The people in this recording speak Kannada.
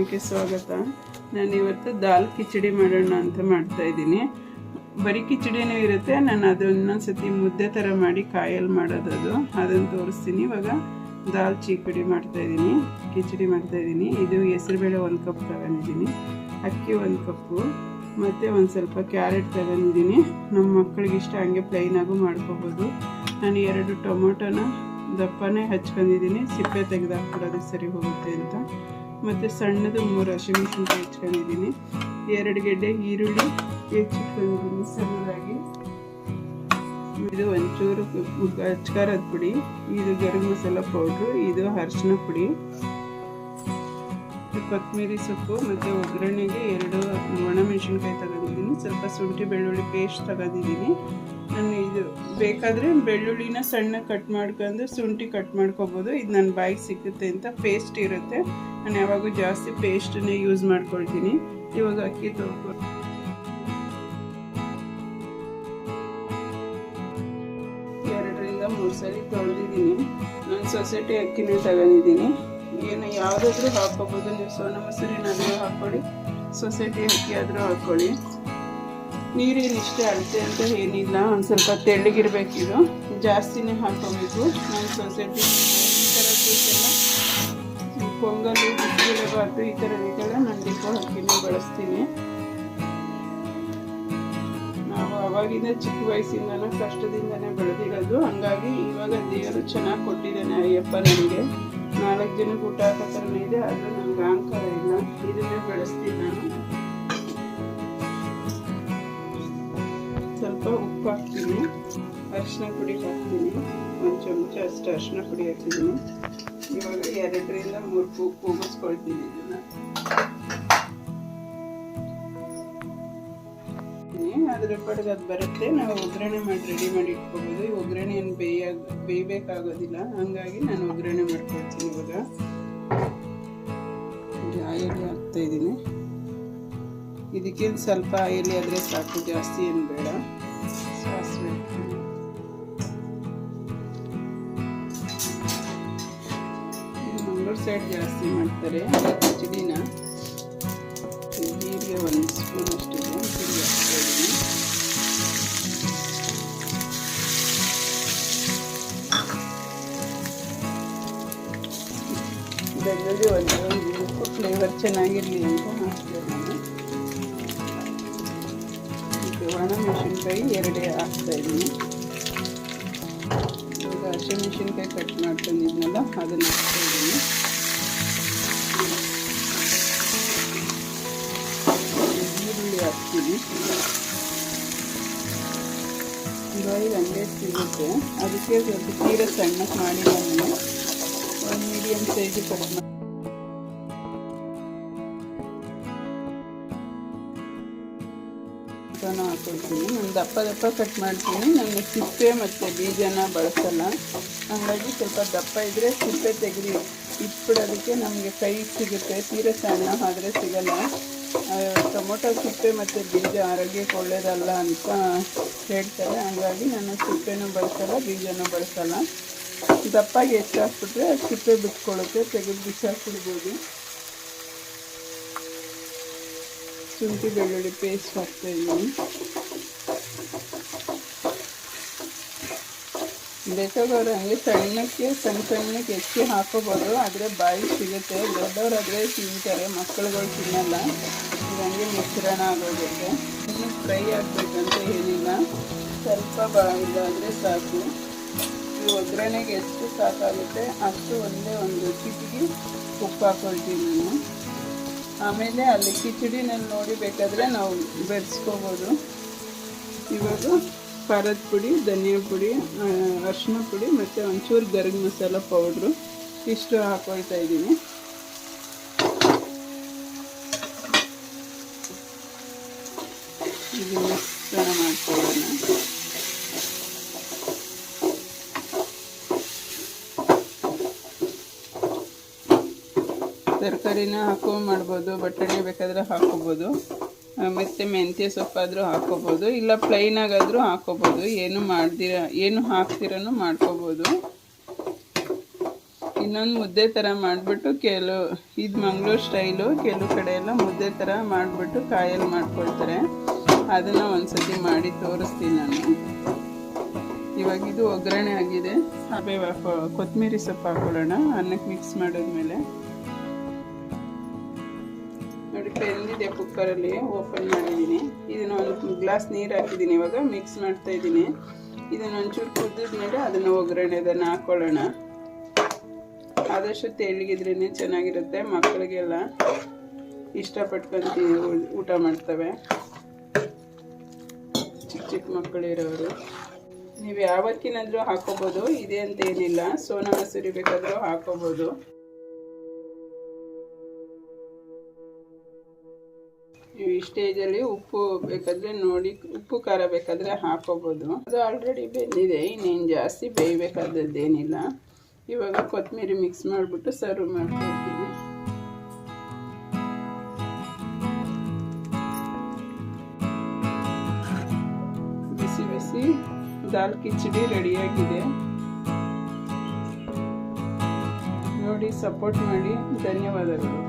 ಕಿಚನ್ಗೆ ಸ್ವಾಗತ. ನಾನು ಇವತ್ತು ದಾಲ್ ಕಿಚಡಿ ಮಾಡೋಣ ಅಂತ ಮಾಡ್ತಾಯಿದ್ದೀನಿ. ಬರೀ ಕಿಚಡಿನೂ ಇರುತ್ತೆ, ನಾನು ಅದು ಇನ್ನೊಂದ್ಸತಿ ಮುದ್ದೆ ಥರ ಮಾಡಿ ಕಾಯಲ್ಲಿ ಮಾಡೋದದು, ಅದನ್ನು ತೋರಿಸ್ತೀನಿ. ಇವಾಗ ದಾಲ್ ಮಾಡ್ತಾಯಿದ್ದೀನಿ, ಕಿಚಡಿ ಮಾಡ್ತಾಯಿದ್ದೀನಿ. ಇದು ಹೆಸರುಬೇಳೆ 1 ಕಪ್ ತಗೊಂಡಿದ್ದೀನಿ, ಅಕ್ಕಿ 1 ಕಪ್ಪು, ಮತ್ತು ಒಂದು ಸ್ವಲ್ಪ ಕ್ಯಾರೆಟ್ ತಗೊಂಡಿದ್ದೀನಿ. ನಮ್ಮ ಮಕ್ಕಳಿಗೆ ಇಷ್ಟ, ಹಂಗೆ ಪ್ಲೈನಾಗೂ ಮಾಡ್ಕೋಬೋದು. ನಾನು 2 ಟೊಮೊಟೊನ ದಪ್ಪನೇ ಹಚ್ಕೊಂಡಿದ್ದೀನಿ, ಸಿಪ್ಪೆ ತೆಗೆದು ಹಾಕ್ಬಿಡೋದಕ್ಕೆ ಸರಿ ಹೋಗುತ್ತೆ ಅಂತ. ಮತ್ತು ಸಣ್ಣದು 3 ಹಸಿಮೆಣಸಿನ್ಕಾಯಿ ಹೆಚ್ಕೊಂಡಿದ್ದೀನಿ, 2 ಗೆಡ್ಡೆ ಈರುಳ್ಳಿ ಹೆಚ್ಚಿಟ್ಕೊಂಡಿದ್ದೀನಿ ಸಣ್ಣದಾಗಿ. ಇದು ಒಂಚೂರು ಅಚ್ಕಾರದ ಪುಡಿ, ಇದು ಗರಂ ಮಸಾಲ ಪೌಡ್ರು, ಇದು ಅರಿಶಿನ ಪುಡಿ, ಕೊತ್ತಂಬರಿ ಸೊಪ್ಪು, ಮತ್ತು ಒಗ್ಗರಣೆಗೆ 2 ಒಣಮೆಣಸಿನ್ಕಾಯಿ ತಗೊಂಡಿದ್ದೀನಿ, ಸ್ವಲ್ಪ ಶುಂಠಿ ಬೆಳ್ಳುಳ್ಳಿ ಪೇಸ್ಟ್ ತಗೊಂಡಿದ್ದೀನಿ. ನಾನು ಇದು ಬೇಕಾದರೆ ಬೆಳ್ಳುಳ್ಳಿನ ಸಣ್ಣ ಕಟ್ ಮಾಡ್ಕೊಂಡು ಶುಂಠಿ ಕಟ್ ಮಾಡ್ಕೊಬೋದು. ಇದು ನನ್ನ ಬಾಯಿಗೆ ಸಿಗುತ್ತೆ ಅಂತ ಪೇಸ್ಟ್ ಇರುತ್ತೆ, ನಾನು ಯಾವಾಗೂ ಜಾಸ್ತಿ ಪೇಸ್ಟನ್ನೇ ಯೂಸ್ ಮಾಡ್ಕೊಳ್ತೀನಿ. ಇವಾಗ ಅಕ್ಕಿ ತೊಳ್ಕೊಂಡು 2-3 ಸರಿ ತೊಳೆದಿದ್ದೀನಿ. ನಾನು ಸೊಸೈಟಿ ಅಕ್ಕಿನೇ ತಗೊಂಡಿದ್ದೀನಿ. ಏನು ಯಾವುದಾದ್ರೂ ಹಾಕ್ಕೋಬೋದು, ನೀವು ಸೋನ ಮೊಸರಿನಾದರೂ ಹಾಕ್ಕೊಳ್ಳಿ, ಸೊಸೈಟಿ ಅಕ್ಕಿ ಆದರೂ ಹಾಕ್ಕೊಳ್ಳಿ. ನೀರೇನಿಷ್ಟೇ ಅಳತೆ ಅಂತ ಏನಿಲ್ಲ, ಒಂದು ಸ್ವಲ್ಪ ತೆಳ್ಳಗಿರಬೇಕಿದು, ಜಾಸ್ತಿನೇ ಹಾಕ್ಕೋಬೇಕು. ನಾನು ಸೊಸೈಟಿ ಈ ಥರದ್ದಕ್ಕೆಲ್ಲ ಪೊಂಗಲು, ಬಿಸಿಬೇಳೆಬಾತು ಈ ಥರದಕ್ಕೆಲ್ಲ ನಾನು ಡಿಪೋ ಅಕ್ಕಿನೇ ಬಳಸ್ತೀನಿ. ನಾವು ಅವಾಗಿಂದ ಚಿಕ್ಕ ವಯಸ್ಸಿಂದನೂ ಕಷ್ಟದಿಂದನೇ ಬೆಳೆದಿರೋದು, ಹಂಗಾಗಿ ಇವಾಗ ದೇವರು ಚೆನ್ನಾಗಿ ಕೊಟ್ಟಿದ್ದಾನೆ ಅಯ್ಯಪ್ಪ ನನಗೆ. 4 ಜನಕ್ಕೆ ಊಟ ಹಾಕೋ ಥರನೇ ಇದೆ, ಆದರೆ ನನಗೆ ಅಹಂಕಾರ ಇಲ್ಲ, ಇದನ್ನೇ ಬೆಳೆಸ್ತೀನಿ ನಾನು. ಸ್ವಲ್ಪ ಉಪ್ಪು ಹಾಕ್ತೀನಿ, ಅರಿಶಿನ ಪುಡಿ ಹಾಕ್ತೀನಿ, 1 ಚಮಚ ಅಷ್ಟು ಅರಿಶಿನ ಪುಡಿ ಹಾಕ್ತಿದ್ದೀನಿ. ಇವಾಗ 2-3 ಕೂಗಿಸ್ಕೊಳ್ತೀನಿ ಇದನ್ನು. ಅದ್ರ ಪಡೆದು ಅದು ಬರುತ್ತೆ, ನಾವು ಒಗ್ಗರಣೆ ಮಾಡಿ ರೆಡಿ ಮಾಡಿ ಇಟ್ಕೋಬೋದು. ಈ ಒಗ್ಗರಣೆ ಏನು ಬೇಯಬೇಕಾಗೋದಿಲ್ಲ, ಹಂಗಾಗಿ ನಾನು ಒಗ್ಗರಣೆ ಮಾಡ್ಕೊಳ್ತೀನಿ. ಇವಾಗ ಆಯಿಲ್ ಹಾಕ್ತಾಯಿದ್ದೀನಿ, ಇದಕ್ಕೇನು ಸ್ವಲ್ಪ ಆಯಿಲ್ ಆದರೆ ಸಾಕು, ಜಾಸ್ತಿ ಏನು ಬೇಡ. ಸಾಸಿವೆ ಮಂಗಳೂರು ಸೈಡ್ ಜಾಸ್ತಿ ಮಾಡ್ತಾರೆ ಕಿಚಡಿನ. ಜೀರಿಗೆ 1 ಸ್ಪೂನ್ ಅಷ್ಟಿದೆ, ಜೀರಿಗೆ ಹಾಕ್ತಾಯಿದ್ದೀನಿ. ಬೆಳ್ಳುಳ್ಳಿ 1 ಫ್ಲೇವರ್ ಚೆನ್ನಾಗಿರಲಿ ಅಂತ ಹಾಕ್ತೇವೆ ನಾನು. ಒಣಮೆಣಸಿನ್ಕಾಯಿ 2 ಹಾಕ್ತಾಯಿದ್ದೀನಿ. ಇವಾಗ ಹಸಿಮೆಣಸಿನ್ಕಾಯಿ ಕಟ್ ಮಾಡ್ಕೊಂಡಿದ್ನಲ್ಲ ಅದನ್ನು ಹಾಕ್ತಾಯಿದ್ದೀನಿ. ಈರುಳ್ಳಿ ಹಾಕ್ತೀನಿ, ಬಾಯಿಗೆ ಹಂಗೆ ಸಿಗುತ್ತೆ, ಅದಕ್ಕೆ ಸ್ವಲ್ಪ ತೀರ ಸಣ್ಣಕ್ಕೆ ಮಾಡಿ ನಾನು 1 ಮೀಡಿಯಮ್ ಸೈಜ್ ಕಟ್ ಮಾಡಿ ಹಾಕೊಳ್ತೀನಿ. ನಾನು ದಪ್ಪ ಕಟ್ ಮಾಡ್ತೀನಿ, ನಾನು ಸಿಪ್ಪೆ ಮತ್ತು ಬೀಜನ ಬಳಸಲ್ಲ, ಹಾಗಾಗಿ ಸ್ವಲ್ಪ ದಪ್ಪ ಇದ್ದರೆ ಸಿಪ್ಪೆ ತೆಗೆದು ಇಟ್ಬಿಡೋದಕ್ಕೆ ನಮಗೆ ಕೈ ಸಿಗುತ್ತೆ. ತೀರ ಸಣ್ಣ ಆದರೆ ಸಿಗಲ್ಲ. ಟೊಮೊಟೊ ಸಿಪ್ಪೆ ಮತ್ತು ಬೀಜ ಆರೋಗ್ಯಕ್ಕೆ ಒಳ್ಳೆಯದಲ್ಲ ಅಂತ ಹೇಳ್ತಾರೆ, ಹಾಗಾಗಿ ನಾನು ಸಿಪ್ಪೆನೂ ಬಳಸಲ್ಲ, ಬೀಜನೂ ಬಳಸಲ್ಲ. ದಪ್ಪಾಗಿ ಹೆಚ್ಚು ಹಾಕ್ಬಿಟ್ರೆ ಸಿಪ್ಪೆ ಬಿಟ್ಕೊಳ್ಳುತ್ತೆ, ತೆಗೆದು ಬಿಸಾಕ್ಬಿಡ್ಬೋದು. ಶುಂಠಿ ಬೆಳ್ಳುಳ್ಳಿ ಪೇಸ್ಟ್ ಹಾಕ್ತಾಯಿದ್ದೀನಿ. ಬೇಕಾದವರು ಹಂಗೆ ಸಣ್ಣಕ್ಕೆ ಹೆಚ್ಚಿ ಹಾಕೋಬೋದು, ಆದರೆ ಬಾಯಿ ಸಿಗುತ್ತೆ. ದೊಡ್ಡವರಾದರೆ ತಿಂತಾರೆ, ಮಕ್ಕಳುಗಳು ತಿನ್ನಲ್ಲ. ಇದು ಹಂಗೆ ಮಿಶ್ರಣ ಆಗೋಗುತ್ತೆ. ಇನ್ನು ಫ್ರೈ ಆಗಬೇಕಂತ ಏನಿಲ್ಲ, ಸ್ವಲ್ಪ ಇದಾದರೆ ಸಾಕು. ಈ ಒಗ್ಗರಣೆಗೆ ಎಷ್ಟು ಸಾಕಾಗುತ್ತೆ ಅಷ್ಟು ಒಂದು ಚಿಟಿಕೆ ಉಪ್ಪು ಹಾಕ್ಕೊಳ್ತೀನಿ ನಾನು. ಆಮೇಲೆ ಅಲ್ಲಿ ಕಿಚಡಿನಲ್ಲಿ ನೋಡಿ ಬೇಕಾದರೆ ನಾವು ಬೆರೆಸ್ಕೋಬೋದು. ಇವಾಗ ಖಾರದ ಪುಡಿ, ಧನಿಯಾ ಪುಡಿ, ಅರಿಶಿನ ಪುಡಿ ಮತ್ತು ಒಂಚೂರು ಗರಂ ಮಸಾಲ ಪೌಡ್ರು ಇಷ್ಟು ಹಾಕ್ಕೊಳ್ತಾ ಇದ್ದೀನಿ. ಇದು ಮಿಶ್ರಣ ಮಾಡ್ಕೊಳ್ಳೋಣ. ತರಕಾರಿನ ಮಾಡ್ಬೋದು, ಬಟಾಣಿ ಬೇಕಾದರೆ ಹಾಕ್ಕೋಬೋದು, ಮತ್ತು ಮೆಂತ್ಯ ಸೊಪ್ಪಾದರೂ ಹಾಕ್ಕೋಬೋದು, ಇಲ್ಲ ಪ್ಲೈನಾಗಾದರೂ ಹಾಕ್ಕೋಬೋದು. ಏನು ಹಾಕ್ತಿರನೂ ಮಾಡ್ಕೋಬೋದು. ಇನ್ನೊಂದು ಮುದ್ದೆ ಥರ ಮಾಡಿಬಿಟ್ಟು ಇದು ಮಂಗಳೂರು ಸ್ಟೈಲು, ಕೆಲವು ಕಡೆ ಎಲ್ಲ ಮುದ್ದೆ ಥರ ಮಾಡಿಬಿಟ್ಟು ಕಾಯಲ್ಲಿ ಮಾಡ್ಕೊಳ್ತಾರೆ. ಅದನ್ನು ಒಂದ್ಸತಿ ಮಾಡಿ ತೋರಿಸ್ತೀನಿ ನಾನು. ಇವಾಗ ಇದು ಒಗ್ಗರಣೆ ಆಗಿದೆ. ಕೊತ್ತಂಬರಿ ಸೊಪ್ಪು ಹಾಕೊಳ್ಳೋಣ ಅನ್ನಕ್ಕೆ ಮಿಕ್ಸ್ ಮಾಡಿದ್ಮೇಲೆ. ನೋಡಿ ಬೆಂದಿದೆ, ಕುಕ್ಕರಲ್ಲಿ ಓಪನ್ ಮಾಡಿದ್ದೀನಿ. ಇದನ್ನು ಒಂದು ಗ್ಲಾಸ್ ನೀರು ಹಾಕಿದ್ದೀನಿ. ಇವಾಗ ಮಿಕ್ಸ್ ಮಾಡ್ತಾ ಇದ್ದೀನಿ. ಇದನ್ನು ಒಂಚೂರು ಕುದಿದ್ಮೇಲೆ ಅದನ್ನು ಅದನ್ನು ಹಾಕೊಳ್ಳೋಣ. ಆದಷ್ಟು ತೆಳ್ಳಗಿದ್ರೇ ಚೆನ್ನಾಗಿರುತ್ತೆ, ಮಕ್ಕಳಿಗೆಲ್ಲ ಇಷ್ಟಪಟ್ಕೊಂತ ಊಟ ಮಾಡ್ತವೆ, ಚಿಕ್ಕ ಚಿಕ್ಕ ಮಕ್ಕಳಿರೋರು. ನೀವು ಯಾವತ್ತಿನಾದರೂ ಹಾಕೋಬೋದು, ಇದೆ ಅಂತ ಏನಿಲ್ಲ. ಸೋನಾ ಮಸೂರಿ ಬೇಕಾದರೂ ಹಾಕೋಬೋದು. ನೀವು ಈ ಸ್ಟೇಜಲ್ಲಿ ಉಪ್ಪು ಬೇಕಾದರೆ ನೋಡಿ, ಉಪ್ಪು ಖಾರ ಬೇಕಾದರೆ ಹಾಕೋಬೋದು. ಅದು ಆಲ್ರೆಡಿ ಬೆಂದಿದೆ, ಇನ್ನೇನು ಜಾಸ್ತಿ ಬೇಯಬೇಕಾದದ್ದೇನಿಲ್ಲ. ಇವಾಗ ಕೊತ್ತಂಬರಿ ಮಿಕ್ಸ್ ಮಾಡಿಬಿಟ್ಟು ಸರ್ವ್ ಮಾಡ್ಕೊಳ್ತೀನಿ. ಬಿಸಿ ಬಿಸಿ ದಾಲ್ ಕಿಚಡಿ ರೆಡಿಯಾಗಿದೆ. ನೋಡಿ, ಸಪೋರ್ಟ್ ಮಾಡಿ. ಧನ್ಯವಾದಗಳು.